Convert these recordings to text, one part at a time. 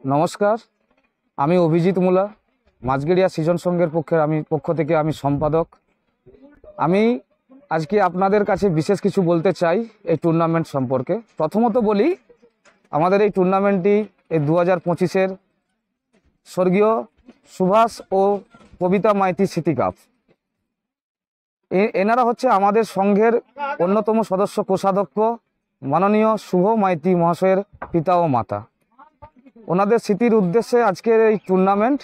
নমস্কার, আমি অভিজিৎ মুলা, মাঝগেড়িয়া সৃজন সংঘের পক্ষ থেকে আমি সম্পাদক। আমি আজকে আপনাদের কাছে বিশেষ কিছু বলতে চাই এই টুর্নামেন্ট সম্পর্কে। প্রথমত বলি, আমাদের এই টুর্নামেন্টটি এই 2025-এর স্বর্গীয় সুভাষ ও কবিতা মাইতি স্মৃতি কাপ। এনারা হচ্ছে আমাদের সংঘের অন্যতম সদস্য কোষাধ্যক্ষ মাননীয় শুভ মাইতি মহাশয়ের পিতা ও মাতা। ওনাদের স্মৃতির উদ্দেশ্যে আজকের এই টুর্নামেন্ট,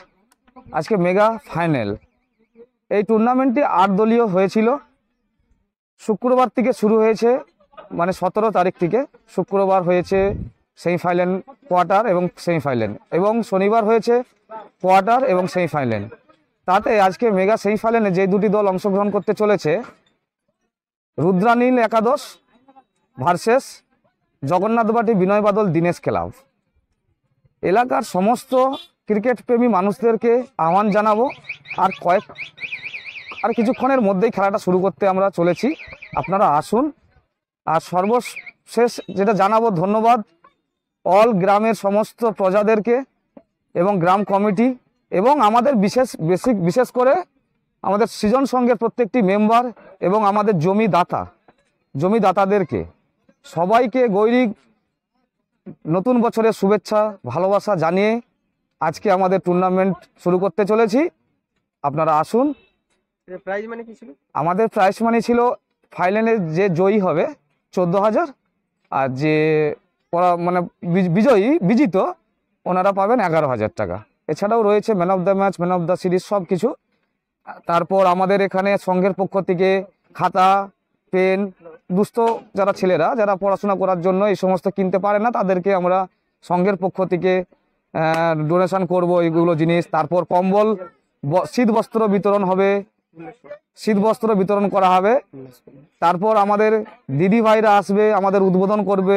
আজকে মেগা ফাইনাল। এই টুর্নামেন্টটি 8 দলীয় হয়েছিল। শুক্রবার থেকে শুরু হয়েছে, মানে 17 তারিখ থেকে শুক্রবার হয়েছে সেমিফাইনাল, কোয়ার্টার এবং সেমিফাইনাল, এবং শনিবার হয়েছে কোয়ার্টার এবং সেমিফাইনাল। তাতে আজকে মেগা সেমিফাইনালে যে দুটি দল অংশগ্রহণ করতে চলেছে, রুদ্রানীল একাদশ ভার্সেস জগন্নাথবাটি বিনয় বাদল দীনেশ ক্লাব। এলাকার সমস্ত ক্রিকেট প্রেমী মানুষদেরকে আহ্বান জানাবো, আর কিছুক্ষণের মধ্যেই খেলাটা শুরু করতে আমরা চলেছি। আপনারা আসুন। আর সর্বশেষ যেটা জানাবো, ধন্যবাদ অল গ্রামের সমস্ত প্রজাদেরকে এবং গ্রাম কমিটি এবং আমাদের বিশেষ করে আমাদের সৃজন সংঘের প্রত্যেকটি মেম্বার এবং আমাদের জমিদাতাদেরকে সবাইকে গৈরিক নতুন বছরের শুভেচ্ছা ভালোবাসা জানিয়ে আজকে আমাদের টুর্নামেন্ট শুরু করতে চলেছি। আপনারা আসুন। প্রাইজ মানি কি ছিল? আমাদের প্রাইজ মানি ছিল, ফাইনালে যে জয়ী হবে 14,000, আর যে মানে বিজিত ওনারা পাবেন 11,000 টাকা। এছাড়াও রয়েছে man of the match, man of the series, সব কিছু। তারপর আমাদের এখানে সংঘের পক্ষ থেকে খাতা, পেন, দুস্থ যারা ছেলেরা যারা পড়াশোনা করার জন্য এই সমস্ত কিনতে পারে না, তাদেরকে আমরা সংঘের পক্ষ থেকে ডোনেশন করব এইগুলো জিনিস। তারপর কম্বল, শীত বস্ত্র বিতরণ করা হবে। তারপর আমাদের দিদি ভাইরা আসবে, আমাদের উদ্বোধন করবে।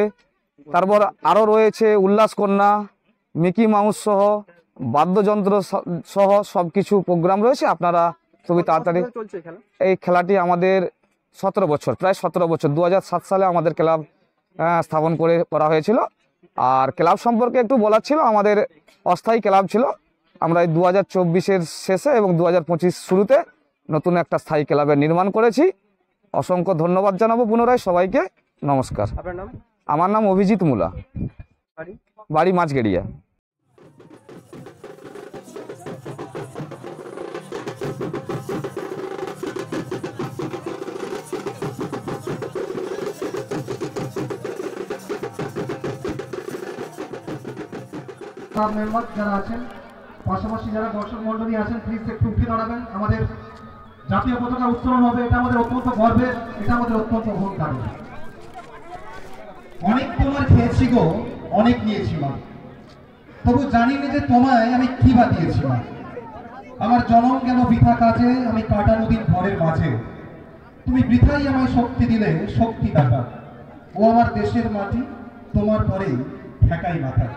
তারপর আরও রয়েছে উল্লাস কন্যা, মিকি মাউস সহ বাদ্যযন্ত্র সহ সব কিছু প্রোগ্রাম রয়েছে। আপনারা খুবই তাড়াতাড়ি। এই খেলাটি আমাদের 17 বছর, প্রায় 17 বছর, 2007 সালে আমাদের ক্লাব স্থাপন করা হয়েছিল। আর ক্লাব সম্পর্কে একটু বলার ছিল, আমাদের অস্থায়ী ক্লাব ছিল। আমরা এই 2024-এর শেষে এবং 2025 শুরুতে নতুন একটা স্থায়ী ক্লাবের নির্মাণ করেছি। অসংখ্য ধন্যবাদ জানাবো পুনরায় সবাইকে। নমস্কার। আমার নাম অভিজিৎ মুলা, বাড়ি মাঝগেড়িয়া। মেম্বার যারা আছেন, পাশাপাশি যারা দর্শক মন্ডলী আছেন, প্লিজ একটু উঠে দাঁড়াবেন। আমাদের জাতীয় পতাকা উত্তোলন হবে। এটা আমাদের অত্যন্ত গর্বের, এটা আমাদের অত্যন্ত অহংকারের। অনেক তোমার খেয়েছি গো, অনেক নিয়েছিলাম, তবু জানিনি যে তোমায় আমি কি বা দিয়েছিলাম। আমার জনম গেল বৃথা কাজে, আমি কাটানো দিন ঘরের মাঝে। তুমি বৃথাই আমায় শক্তি দিলে, শক্তি দাতা। ও আমার দেশের মাটি, তোমার পরেই ঠেকাই মাথা।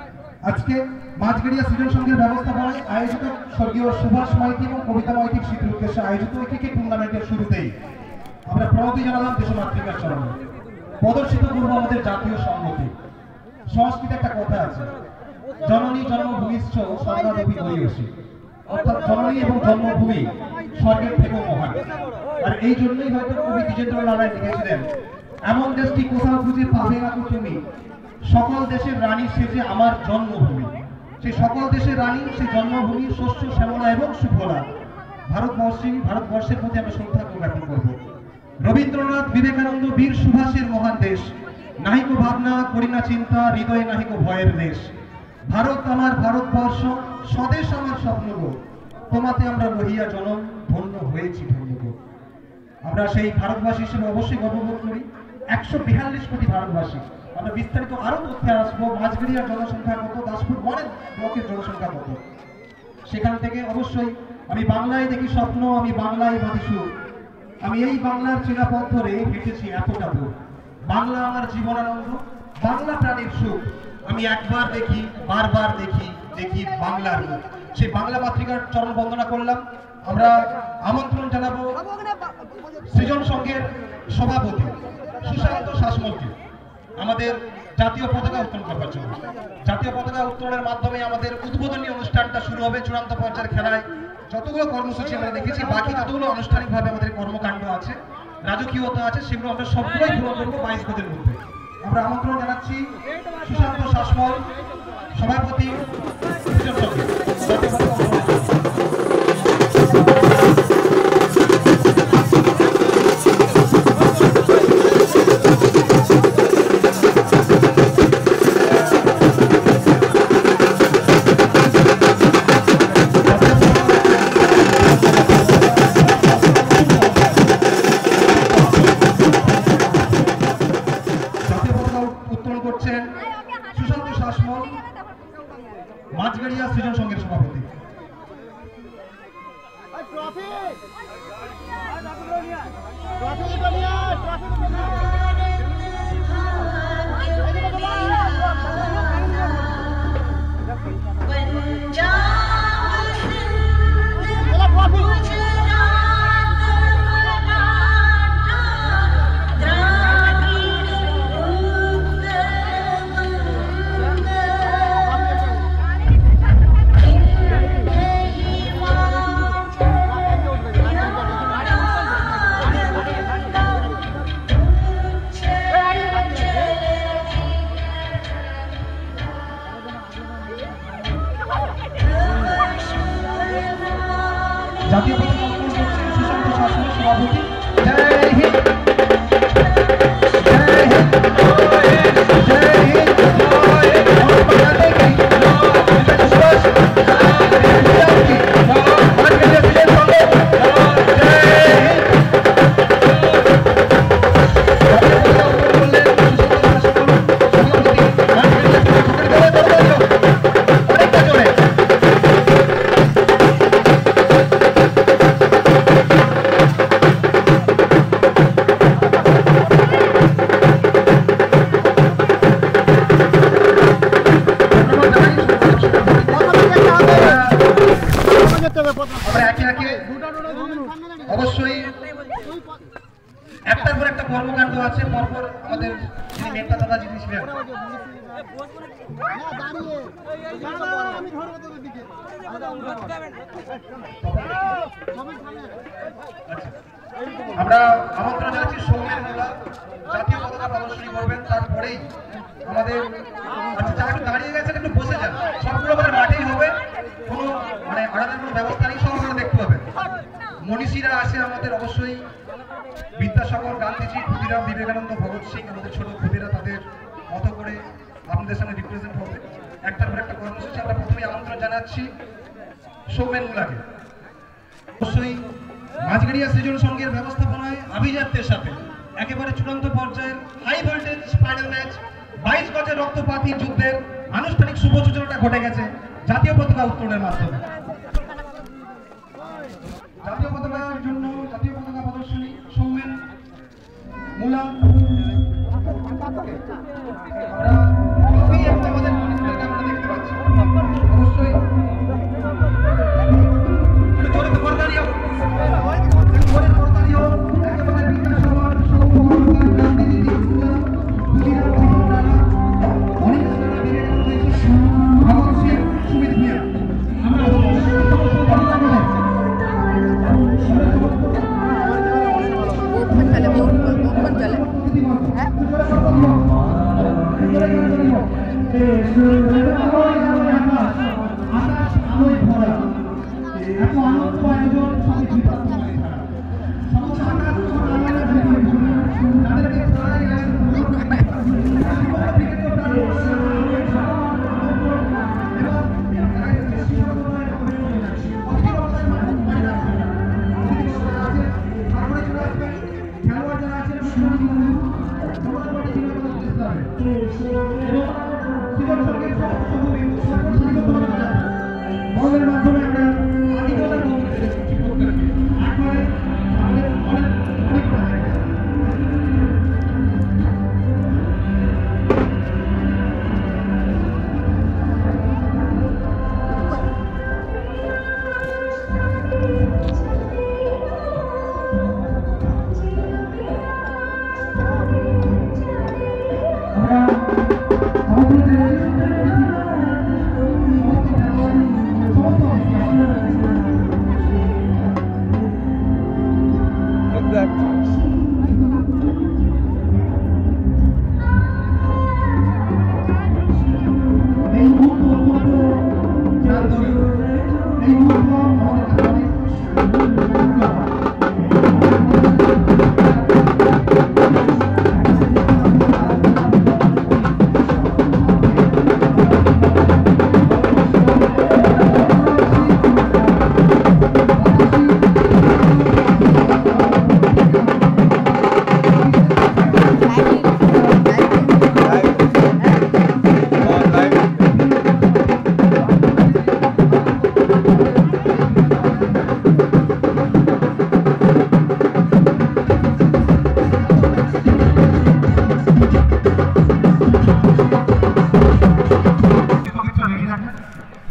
আজকে মাঝগেড়িয়া সৃজন সংঘের ব্যবস্থাপনায় আয়োজিত স্বর্গীয় সুভাষ মাইতি এবং কবিতা মাইতির স্মৃতির উদ্দেশ্যে আয়োজিত এই ক্রিকেট টুর্নামেন্টের শুরুতেই আমরা প্রণতি জানালাম দেশমাতৃকার চরণে। প্রদর্শিত করবো আমাদের জাতীয় সংহতি। সংস্কৃতে একটা কথা আছে, জননী জন্মভূমিষ্ঠ স্বর্গাদপি বহিষী, অর্থাৎ জননী এবং জন্মভূমি স্বর্গের থেকেও মহান। আর এই জন্যই হয়তো কবি দ্বিজেন্দ্রনাথ রায় লিখেছিলেন, এমন দেশটি কোথাও খুঁজে পাবে না তো তুমি, সকল দেশের রানী সেজে আমার জন্মভূমি। সেই সকল দেশের রানী, সেই জন্মভূমি শস্য শ্যামলা এবং সুফলা ভারতবর্ষের প্রতি আমরা শ্রদ্ধা জ্ঞাপন করব। রবীন্দ্রনাথ, বিবেকানন্দ, বীর সুভাষের মহান দেশ, নাহিকো ভাবনা করি না চিন্তা, হৃদয়ে নাহিকো ভয়ের দেশ। ভারত আমার ভারতবর্ষ, স্বদেশ আমার স্বপ্ন গো, তোমাতে আমরা রহিয়া জনম, ধন্য হয়েছি ধন্য গো। আমরা সেই ভারতবাসী হিসেবে অবশ্যই গর্ববোধ করি। 142 কোটি ভারতবাসী। আমরা বিস্তারিত আরো তথ্যে আসবো, মাঝগেড়িয়ার জনসংখ্যা কত, দাসপুর ওয়ানের ব্লকের জনসংখ্যা কত। সেখান থেকে অবশ্যই আমি বাংলায় দেখি স্বপ্ন, আমি বাংলায় বাঁধি সুর, আমি এই বাংলার চেনা পথ ধরে হেঁটেছি এতটা দূর। বাংলা আমার জীবনানন্দ, বাংলা প্রাণীর সুখ, আমি একবার দেখি বারবার দেখি, দেখি বাংলার মুখ। সেই বাংলা মাতৃকার চরণ বন্দনা করলাম। আমরা আমন্ত্রণ জানাবো সৃজন সংঘের সভাপতি সুশান্ত শাসমলকে, আমাদের জাতীয় পতাকা উত্তোলন করবার জন্য। জাতীয় পতাকা উত্তোলনের মাধ্যমে আমাদের উদ্বোধনী অনুষ্ঠানটা শুরু হবে। চূড়ান্ত পর্যায়ের খেলায় যতগুলো কর্মসূচি আমরা দেখেছি, বাকি যতগুলো আনুষ্ঠানিকভাবে আমাদের কর্মকাণ্ড আছে, রাজকীয়তা আছে, সেগুলো আমরা সবগুলোই পূরণ করবো 22 গতির মধ্যে। আমরা আমন্ত্রণ জানাচ্ছি সুশান্ত শাসমল, সভাপতি সৃজন সঙ্গে, জাতীয় পতাকা উত্তোলনের জন্য। সুশান্ত শাসমল, মাঝগাড়িয়া সৃজন সংঘের সভাপতি। জাতীয় পতাকা উত্তোলন করছেন সুশান্ত শাসমল, সভাপতি। জয় হিন্দ, জয় হিন্দ, জয় হিন্দ, আমরা একে একে অবশ্যই একটার পর একটা কর্মকাণ্ড আছে। পরপর আমাদের যিনি নেতা দাদা যিনি ছিলেন, আমরা আমন্ত্রণ জানাচ্ছি সৌমেন মোল্লা, জাতীয় পতাকা প্রদর্শনী করবেন। তারপরেই আমাদের যারা একটু দাঁড়িয়ে গেছেন একটু বসে যান, সবগুলো মানে মাঠেই হবে, কোনো মানে আলাদা কোনো ব্যবস্থা নেই, সব আপনারা দেখতে পাবেন। মনীষীরা আছে আমাদের অবশ্যই, বিদ্যাসাগর, গান্ধীজি, ক্ষুদিরাম, বিবেকানন্দ, ভগৎ সিং, আমাদের ছোট ক্ষুদিরা তাদের মতো করে আপনাদের সামনে রিপ্রেজেন্ট হবে। একটার পর একটা কর্মসূচি। আমরা প্রথমে আমন্ত্রণ জানাচ্ছি সৌমেন মোল্লাকে। অবশ্যই মাঝগাড়িয়া সৃজন সংঘের ব্যবস্থাপনায় আভিজাত্যের সাথে একেবারে চূড়ান্ত পর্যায়ের হাই ভোল্টেজ ফাইনাল ম্যাচ 22 গজের রক্তপাতী যুদ্ধের আনুষ্ঠানিক শুভ সূচনাটা ঘটে গেছে জাতীয় পতাকা উত্তোলনের মাধ্যমে। জাতীয় পতাকার জন্য জাতীয় পতাকা প্রদর্শনী সৌমেন মোল্লা। আমাদের মনীষীদেরকে আমরা দেখতে পাচ্ছি, অবশ্যই বলের মাধ্যমে আমরা আদিবাসী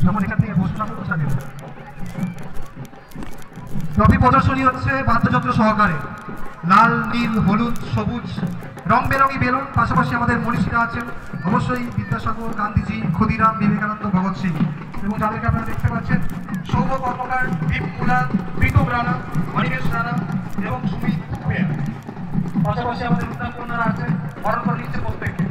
যখন এখান থেকে ঘোষণা করতে দেব ট্রফি প্রদর্শনী হচ্ছে বাদ্যযন্ত্র সহকারে লাল নীল হলুদ সবুজ রং বেরঙি বেলুন, পাশাপাশি আমাদের মনীষীরা আছেন অবশ্যই বিদ্যাসাগর, গান্ধীজি, ক্ষুদিরাম, বিবেকানন্দ, ভগৎ সিং এবং যাদেরকে আপনারা দেখতে পাচ্ছেন সৌভ কর্মকার, দীপ মুলা, প্রীতম রানা, অনিমেষ রানা এবং সুমিত পেন। পাশাপাশি আমাদের উত্তম কন্যারা আছেন বরণ করে নিচ্ছে প্রত্যেককে।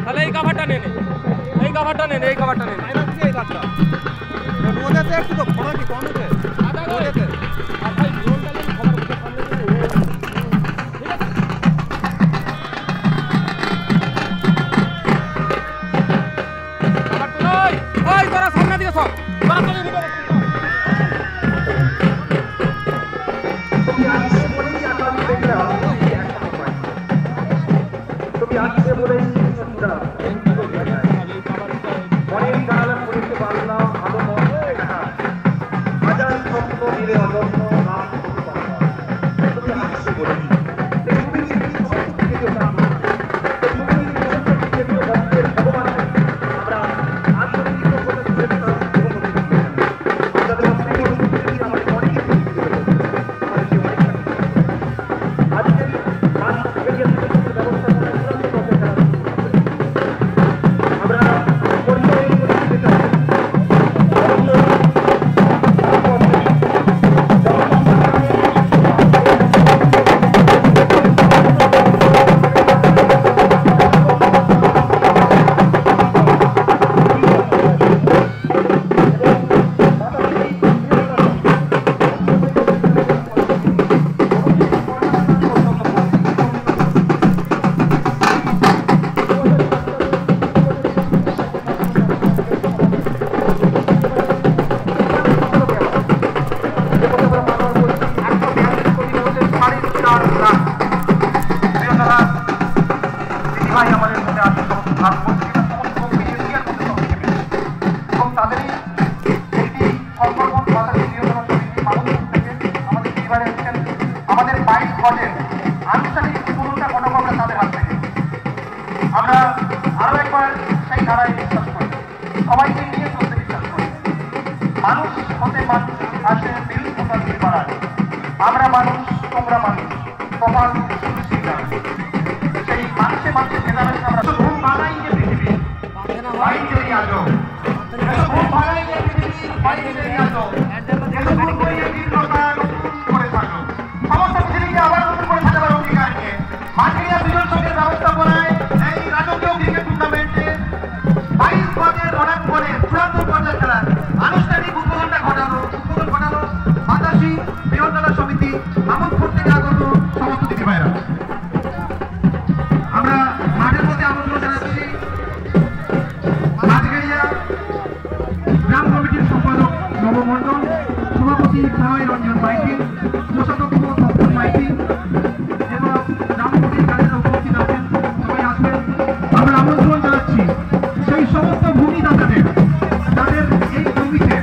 তাহলে এই কাভারটা নেন, এই কাভারটা নেন, এই কাভারটা নেন। এই কাজটা ওটাতে একটু তো খড়া কি কম আছে ওটাতে। আর ভাই ড্রোনটা নিয়ে খবর করতে সামনে দিয়ে ঠিক আছে। কাভারটা ওই তোরা সামনে দিকে সব তোরা চলে দিকে। তুমি আসছে বলেই আগামী দেখলাম তুমি আসছে বলেই অনেক গান পড়তে পারলাম ভালো মনে দেখা হাজার স্বপ্ন মিলে অযত্ন নাম করতে পারলাম তুমি আসছে বলেই আমাদের 22 ঘটের আনুষ্ঠানিক পুরোটা ঘটনা আমরা তাদের হাত থেকে আমরা আরো একবার সেই ধারায় বিশ্বাস করি, সবাইকে নিয়ে চলতে বিশ্বাস করি। মানুষ হতে মানুষ আসে মিল কোথা থেকে পাড়ায়, আমরা মানুষ তোমরা মানুষ তোমার সেই মানুষে মানুষের ভেদাভেদ আমরা ঘুম বানাই যে পৃথিবী বাড়ি যদি আজো ঘুম বানাই যে পৃথিবী বাড়ি যদি আজো ঘুম করিয়ে দীর্ঘতা করে থাকো সমস্ত পৃথিবীকে আবার নতুন করে সাজাবার অধিকার নিয়ে মাঠেরিয়া বিজন সঙ্গের ব্যবস্থাপনায় এই রাজকীয় ক্রিকেট টুর্নামেন্টে 22 গজের রণাঙ্গনে চূড়ান্ত পর্যায়ে খেলার আনুষ্ঠানিক উদ্বোধন ঘটালো বাতাসী বৃহন্নলা সমিতি আমোদপুর থেকে আগত সমস্ত দিদিভাইরা। আমরা মাঠের মধ্যে আমন্ত্রণ জানাচ্ছি মাঠগেরিয়া গ্রাম কমিটির সম্পাদক নবমন্ডল, সভাপতি প্রণয় রঞ্জন মাইতি, কোষাধ্যক্ষ তপন মাইতি এবং গ্রাম কমিটির কাজের উপস্থিত আছেন, সবাই আসবেন। আমরা আমন্ত্রণ জানাচ্ছি সেই সমস্ত ভূমিদাতাদের যাদের এই জমিতে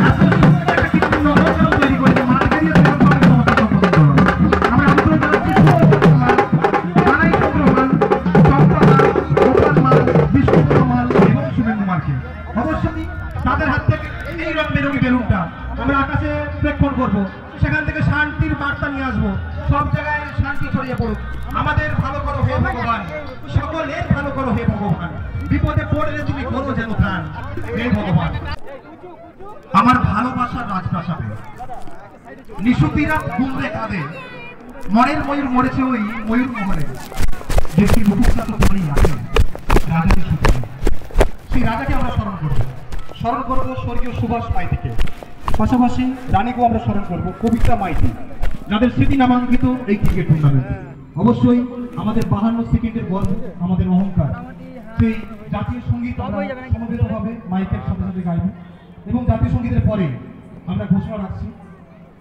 এত সুন্দর একটা কৃত্রিম নগর তৈরি করেছে মাঠগেরিয়া গ্রাম কমিটির সমস্ত সম্পাদক। আমরা আমন্ত্রণ জানাচ্ছি মানাই চন্দ্রমান, চম্পা গোপাল মাল, বিষ্ণু মাল এবং শুভেন্দু মালকে অবশ্যই তাদের হাত থেকে এই রং বেরঙি বেলুনটা আমরা আকাশে প্রেক্ষণ করব, সেখান থেকে শান্তির বার্তা নিয়ে আসবো, সব জায়গায় শান্তি ছড়িয়ে পড়ুক। আমাদের ভালো করো হে ভগবান, সকলের ভালো করো হে ভগবান, বিপদে পড়লে তুমি করো যেন প্রাণ হে ভগবান। আমার ভালোবাসার রাজপ্রাসাদে নিশুতিরা ঘুমরে কাঁদে, মনের ময়ূর মরেছে ওই ময়ূর মহলে, যেটি মুখুক্ষাত করেই আছে রাজাকে সুখে। সেই রাজাকে আমরা স্মরণ করব স্বর্গীয় সুভাষ মাইতিকে, পাশাপাশি রানীকেও আমরা স্মরণ করব কবিতা মাইতি, যাদের স্মৃতি নামাঙ্কিত এই ক্রিকেট টুর্নামেন্টে। অবশ্যই আমাদের 52 সেকেন্ডের গর্ব, আমাদের অহংকার। সেই জাতীয় সঙ্গীত আমরা সমবেতভাবে মাইকের সাথে সাথে গাইব এবং জাতীয় সঙ্গীতের পরে আমরা ঘোষণা রাখছি,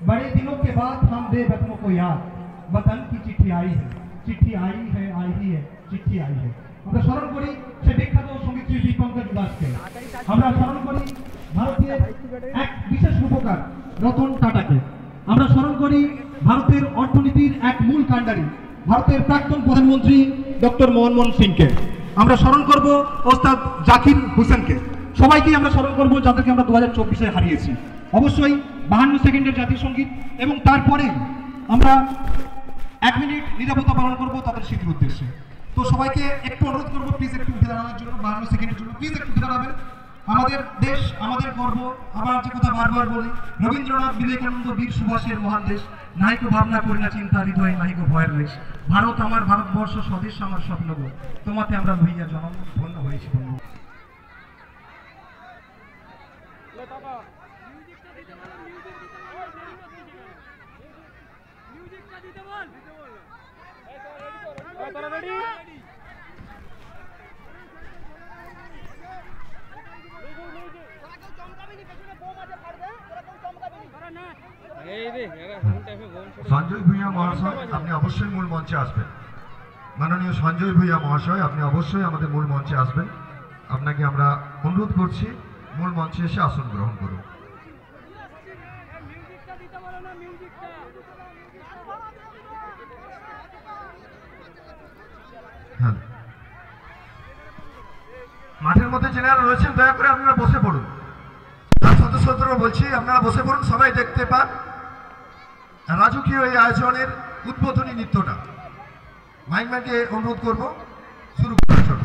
बड़े दिनों के बाद हम दे वतनों को याद, वतन की चिट्ठी आई है आई ही है चिट्ठी आई है। আমরা স্মরণ করি সেই বিখ্যাত সঙ্গীতশিল্পী দীপঙ্কর দাসকে। আমরা স্মরণ করি ভারতীয় এক বিশেষ রূপকার রতন টাটাকে। আমরা স্মরণ করি ভারতের অর্থনীতির এক মূল কাণ্ডারি ভারতের প্রাক্তন প্রধানমন্ত্রী ডক্টর মনমোহন সিংকে। আমরা স্মরণ করব ওস্তাদ জাকির হোসেনকে। সবাইকেই আমরা স্মরণ করব যাদেরকে আমরা 2024-এ হারিয়েছি। অবশ্যই 52 সেকেন্ডের জাতীয় সঙ্গীত এবং তারপরে আমরা 1 মিনিট নীরবতা পালন করব তাদের স্মৃতির উদ্দেশ্যে। তো সবাইকে একটু অনুরোধ করব প্লিজ একটু উঠে দাঁড়ানোর জন্য, 52 সেকেন্ডের জন্য প্লিজ একটু উঠে দাঁড়াবেন। আমাদের দেশ আমাদের গর্ব, আবার যে কথা বারবার বলি, রবীন্দ্রনাথ বিবেকানন্দ বীর সুভাষের মহান দেশ, নাহিকো ভাবনা করি না চিন্তা হৃদয় নাহিকো ভয়ের দেশ। ভারত আমার ভারতবর্ষ স্বদেশ আমার স্বপ্ন গো, তোমাতে আমরা লইয়া জনম ধন্য হয়েছি বন্ধু। সঞ্জয় ভূঁইয়া মহাশয় আপনি অবশ্যই মূল মঞ্চে আসবেন। মাননীয় সঞ্জয় ভূঁইয়া মহাশয় আপনি অবশ্যই আমাদের মূল মঞ্চে আসবেন। আপনাকে আমরা অনুরোধ করছি মূল মঞ্চে এসে আসন গ্রহণ করুন। হ্যাঁ, মাঠের মধ্যে যেনারা রয়েছেন দয়া করে আপনারা বসে পড়ুন। তার সদস্যদেরও বলছি আপনারা বসে পড়ুন, সবাই দেখতে পান রাজকীয় এই আয়োজনের উদ্বোধনী নৃত্যটা। মাইকম্যানকে অনুরোধ করব শুরু করার জন্য।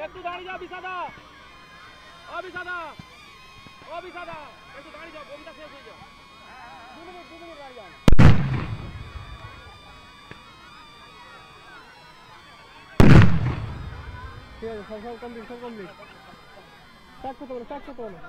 একটু দাঁড়িয়ে যাও বিসাদা, ও বিসাদা, ও বিসাদা, একটু দাঁড়িয়ে যাও, কবিতা শেষ হয়ে যাও। 2 মিনিট দাঁড়িয়ে যাও। ঠিক আছে, সব কমপ্লিট, স্টার্ট করতে বলো।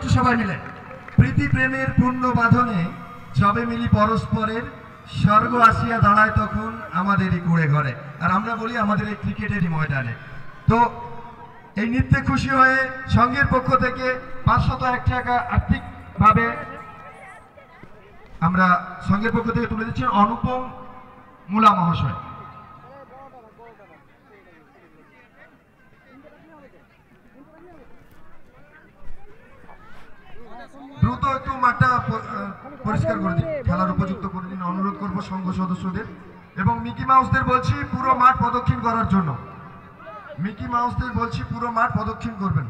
একটু সবাই মিলে। প্রীতি প্রেমের পূর্ণ বাঁধনে যবে মিলি পরস্পরের, স্বর্গ আসিয়া দাঁড়ায় তখন আমাদেরই কুড়ে ঘরে। আর আমরা বলি আমাদের এই ক্রিকেটেরই ময়দানে। তো এই নৃত্যে খুশি হয়ে সংঘের পক্ষ থেকে 501 টাকা আর্থিকভাবে আমরা সংঘের পক্ষ থেকে তুলে দিচ্ছি অনুপম মুলা মহাশয়। দ্রুত একটু মাঠটা পরিষ্কার করে দিন, খেলার উপযুক্ত করে দিন, অনুরোধ করবো সংঘ সদস্যদের। এবং মিকি মাউসদের বলছি পুরো মাঠ প্রদক্ষিণ করার জন্য। মিকি মাউসদের বলছি পুরো মাঠ প্রদক্ষিণ করবেন।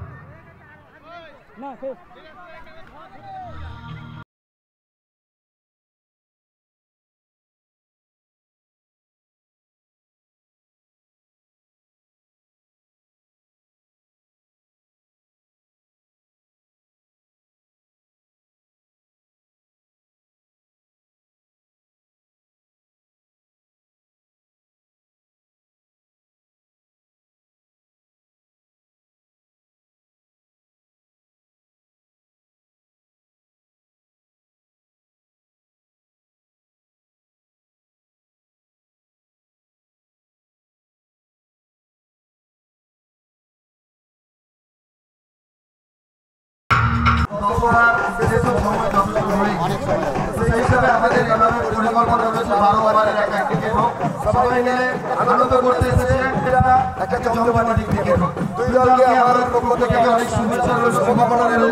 সেই হিসাবে আমাদের এভাবে পরিকল্পনা রয়েছে 12 ওভারের একটা ক্রিকেট হোক, সবাই মিলে আনন্দ করতে এসেছে, এটা একটা জমজমাটি ক্রিকেট হোক। দুই দলকে আমার পক্ষ থেকে অনেক শুভেচ্ছা রইল, শুভকামনা রইল।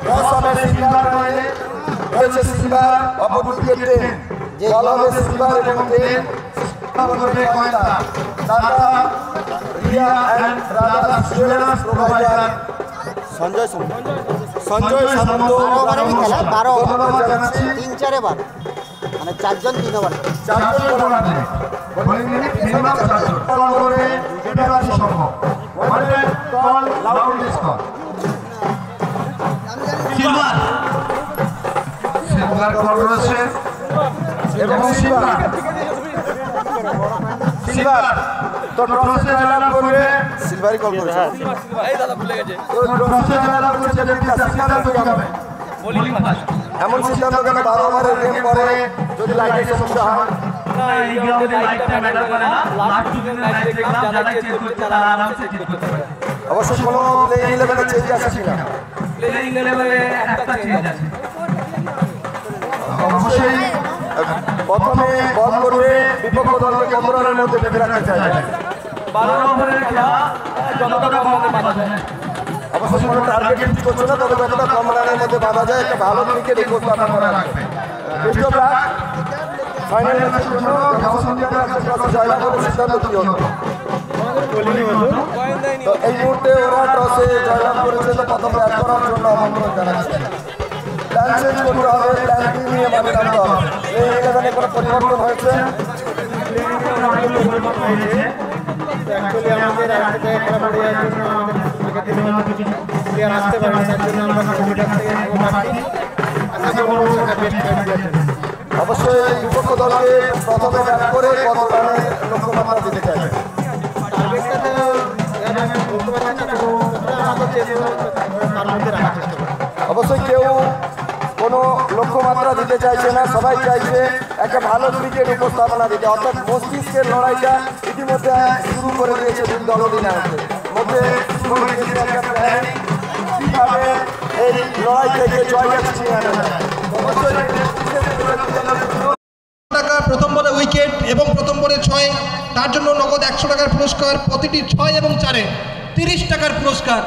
টস হবে সিলভার রয়েছে, সিলভার অপরদিকে 10 বল হবে সিলভার এবং 10 করবে কয়টা টাটা রিয়া এন্ড রাজা জুয়েলার্স প্রোভাইডার সঞ্জয় সামন্ত 12 ওভারের খেলা, 12 ওভার 3-4 বার, মানে 4 জন 3 ওভার, 4 জন বলার বোলিং মিনিট মিনিমাম 4 জন বল করে এটা আছে সম্ভব। মানে call loud score silver call রয়েছে এবং সিলভার তো টসে জয়লাভ করবে সিলভারই কল করেছে। এই দাদা ভুলে গেছে তো টসে জয়লাভ করছে সিলভার তো যাবে বোলিং ফার্স্ট। এমন সিদ্ধান্ত কেন 12 ওভারের গেম পরে যদি লাইটের সমস্যা হয়? না, এই গ্রাউন্ডে লাইটটা ম্যাটার করে না। লাস্ট দুদিন লাইট দেখলাম, যারা চেঞ্জ করতে তারা আরামসে চেঞ্জ করতে পারে। অবশ্যই কোনো প্লেইং 11 চেঞ্জ আছে কিনা? প্লেইং লেভেলে একটা চেঞ্জ আছে। অবশ্যই প্রথমে বল করবে বিপক্ষ দলকে 15 রানের মধ্যে বেঁধে রাখতে চাই। 12 ওভারের খেলা যতটা কম বাঁধা যায়। অবশ্যই কোনো টার্গেট ফিক্স করছে না, তবে যতটা কম রানের মধ্যে বাঁধা যায় একটা ভালো ক্রিকেট উপস্থাপন করা রাখবে। Best of luck. ফাইনাল ম্যাচের জন্য জয়লাভ করে সিদ্ধান্ত কি হলো? তো এই মুহূর্তে ওরা টসে জয়লাভ করেছে, তো প্রথম ব্যাট করার জন্য আমন্ত্রণ জানাচ্ছে। প্ল্যান চেঞ্জ করতে হবে, প্ল্যান বি নিয়ে মাঠে নামতে হবে। এই 11-এ কোনো পরিবর্তন হয়েছে? অ্যাকচুয়ালি আমাদের আজকে খেলা পড়ে যাওয়ার জন্য আমাদের আগের দিনে কিছু প্লেয়ার আসতে পারে, তার জন্য আমরা কমিটির থেকে পাচ্ছি। আশা করবো একটা বেস্ট খেলা। অবশ্যই বিপক্ষ দলকে প্রথমে ব্যাট করে কত রানের লক্ষ্যমাত্রা দিতে চাইবে? টার্গেটটা তো আমি বলতে পারছি না, আমাদের চেষ্টা তার মধ্যে রাখার চেষ্টা করবো। অবশ্যই কেউ কোনো লক্ষ্যমাত্রা দিতে চাইছে না, সবাই চাইছে একটা ভালো ক্রিকেট উপস্থাপনা দিতে। অর্থাৎ মস্তিষ্কের লড়াইটা ইতিমধ্যে শুরু করে দিয়েছে দুই দল অধিনায়কের মধ্যে। একটা প্ল্যান কীভাবে এই লড়াই থেকে জয়টা ছিনিয়ে আনা যায়। অবশ্যই টাকা প্রথম বলে উইকেট এবং প্রথম বলে 6, তার জন্য নগদ 100 টাকার পুরস্কার, প্রতিটি 6 এবং 4-এ 30 টাকার পুরস্কার।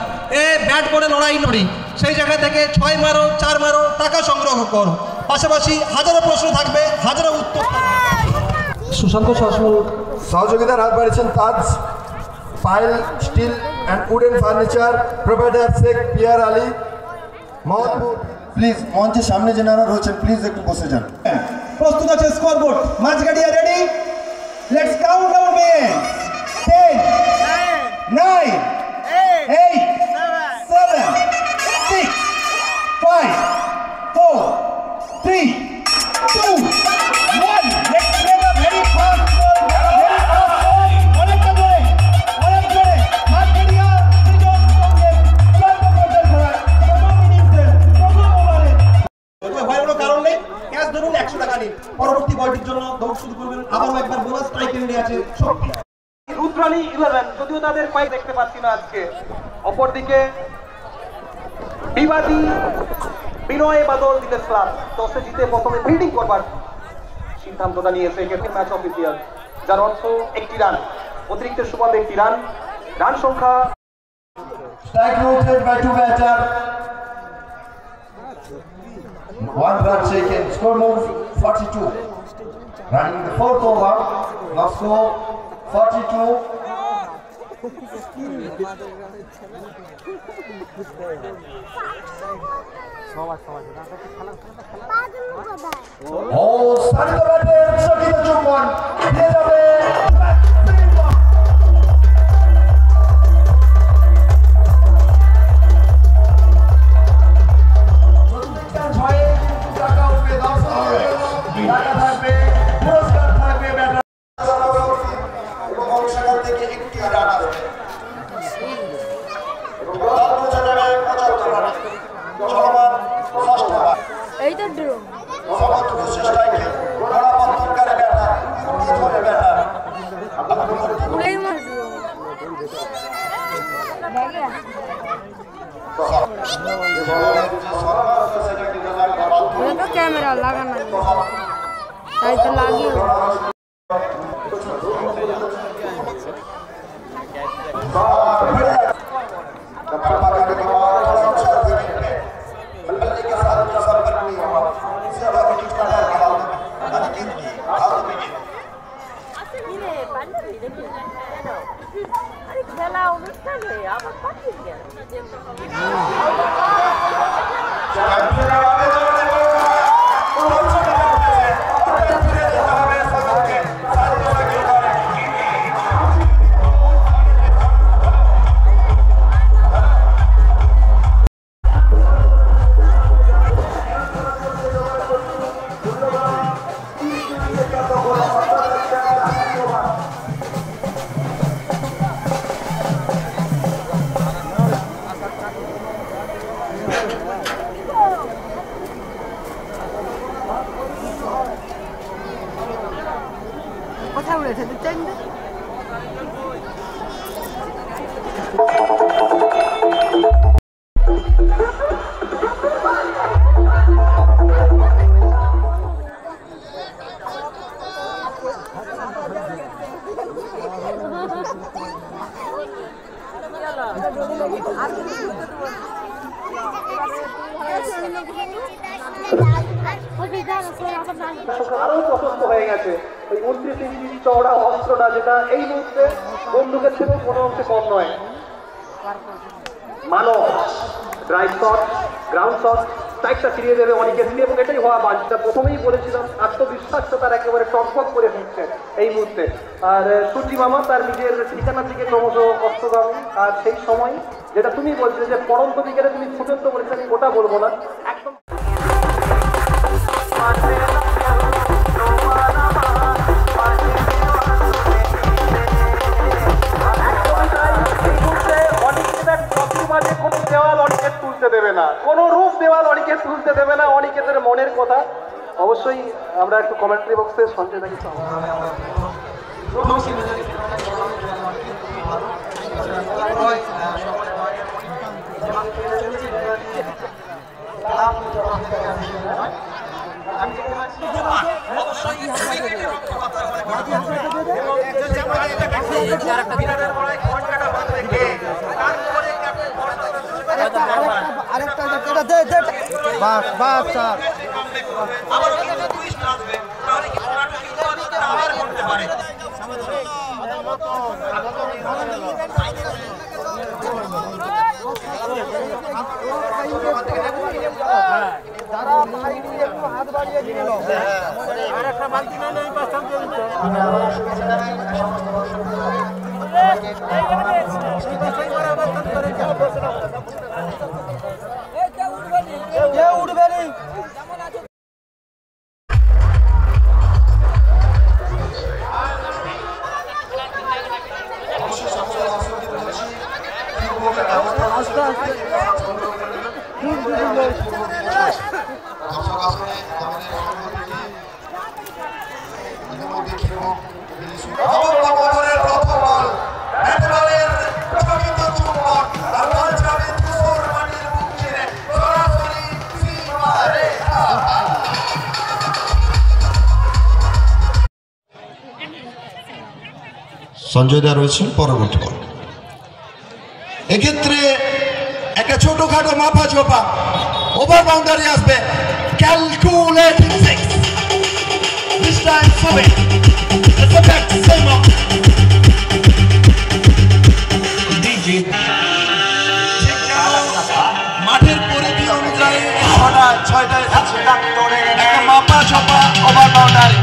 ব্যাট বলে লড়াই লড়ি, সেই জায়গা থেকে 6 মারো 4 মারো, টাকা সংগ্রহ করো। পাশাপাশি হাজারো প্রশ্ন থাকবে, হাজারো উত্তর থাকবে। সুশান্ত শাসমল সহযোগিতার হাত বাড়িয়েছেন Taj pile steel and wooden furniture provider Sheikh Piyar Ali Mohammadpur. Please মঞ্চের সামনে যেনারা রয়েছেন প্লিজ একটু বসে যান। প্রস্তুত আছে স্কোরবোর্ড, মাঝ গাড়িয়া ready, let's count down men. 10 9 8 7 6 5 4 3 2 1। Let's play the very fast ball, very fast ball, অনেক জোরে মাঝ গাড়িয়া সৃজন সঙ্গে যোদ্ধাদের পাই দেখতে পাচ্ছি না আজকে। অপরদিকে বিবাদী বিনয় বাদল দিলের ক্লাব টসে জিতে প্রথমে ফিল্ডিং করবার সিদ্ধান্তটা নিয়েছে ম্যাচ অফিসিয়াল, যার অর্থ 1টি রান, অতিরিক্তের সুবাদে 1টি রান। রান সংখ্যা Strike noted by 2 batter. 1 run taken. Score move 42. Running the 4th over. Now score 42. Oh, starting the batter. Shakir Chumban. Here jabe. এইটা ড্রোন ক্যামেরা লাগানো তাই তো লাগিয়ে খেলা অনুষ্ঠানে আবার পাঠিয়ে গেল কোথায় উড়েছে দেখছেন আরো প্রশস্ত হয়ে গেছে। ওই 29 ইঞ্চি চওড়া অস্ত্রটা, যেটা এই মুহূর্তে বন্দুকের থেকেও কোনো অংশে কম নয়। মানব ড্রাইভ শট, গ্রাউন্ড শট, স্ট্রাইকটা ফিরিয়ে দেবে অনিকেত, এবং এটাই হওয়া বাঞ্ছিত। প্রথমেই বলেছিলাম আত্মবিশ্বাসটা তার একেবারে টকবক করে দিচ্ছে এই মুহূর্তে। আর সূর্যি মামা তার নিজের ঠিকানার দিকে ক্রমশ অস্ত্রগামী। আর সেই সময় যেটা তুমি বলছিলে যে পরন্ত দিকে তুমি ফুটন্ত বলেছিলে, আমি ওটা বলবো না, একদম কোনো দেওয়াল অনিকেত তুলতে দেবে না, কোনো রূপ দেওয়াল অনিকেত তুলতে দেবে না। অনিকেতের মনের কথা অবশ্যই আমরা একটু কমেন্ট্রি বক্সে সঞ্চয় থাকি। হাত বাড়িয়ে দিল আর একটা বালতি না নেই পাঁচটা উঠবে নি। প্রথম বল সঞ্জয় দা রয়েছেন পরবর্তী বল। এক্ষেত্রে একটা ছোটখাটো মাপা ঝোপা ওভার বাউন্ডারি আসবে, calculating six, this time swing, it's a back same of DG. মাঠের পরিধি অনুযায়ী ছয়টায় আছে একটা মাপা ঝোপা ওভার বাউন্ডারি।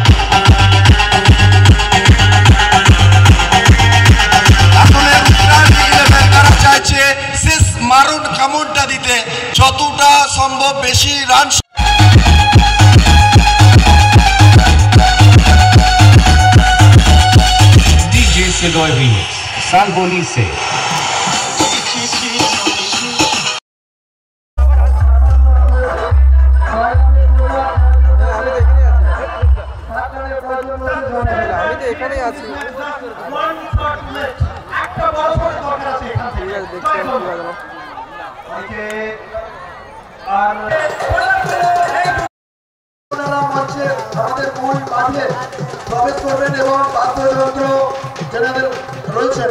চাইছে শেষ মারুন কামড়টা দিতে, যতটা সম্ভব বেশি রান। डीजे सिलोय रीमिक्स सालबोली से। আমি তো এখানেই আছি। আমাদের মূল মাঠে প্রবেশ করবেন এবং বাদ্যযন্ত্র যেনাদের রয়েছে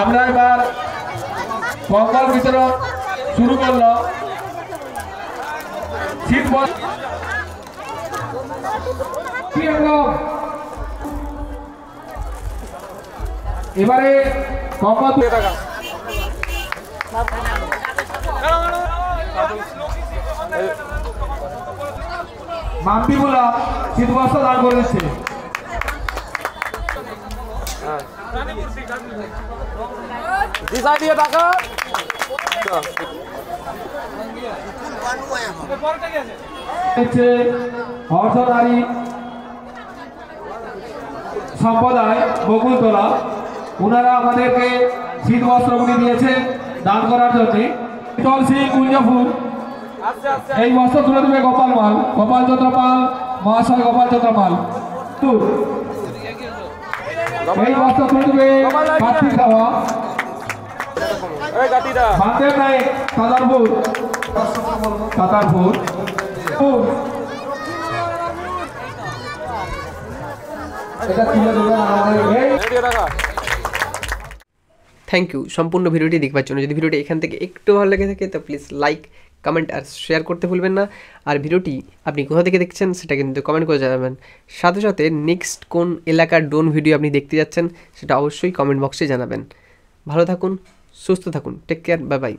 আমরা এবার কম্বল বিতরণ শুরু করলো। শীত বল কি হলো এবারে কম্বল মাম্পি বলা শীত বস্ত্র দান করে দিচ্ছে। অর্থনারী সম্প্রদায় বকুলতলা, ওনারা আমাদেরকে শীত বস্ত্রগুলি দিয়েছেন দান করার জন্য। শীতল সিং কুঞ্জপুর এই বস্ত্র তুলে দেবে গোপাল মাল, গোপাল চন্দ্র পাল মহাশয়, গোপাল চন্দ্র পাল। এই বস্ত্র তুলে দেবে কার্তিক দেওয়া বান্দের নাই তাতারপুর, তাতারপুর। থ্যাংক ইউ সম্পূর্ণ ভিডিওটি দেখবার জন্য। যদি ভিডিওটি এখান থেকে একটু ভালো লেগে থাকে তো প্লিজ লাইক, কমেন্ট আর শেয়ার করতে ভুলবেন না। আর ভিডিওটি আপনি কোথা থেকে দেখছেন সেটা কিন্তু কমেন্ট করে জানাবেন। সাথে সাথে নেক্সট কোন এলাকার ড্রোন ভিডিও আপনি দেখতে যাচ্ছেন সেটা অবশ্যই কমেন্ট বক্সে জানাবেন। ভালো থাকুন, সুস্থ থাকুন, টেক কেয়ার, বাই বাই।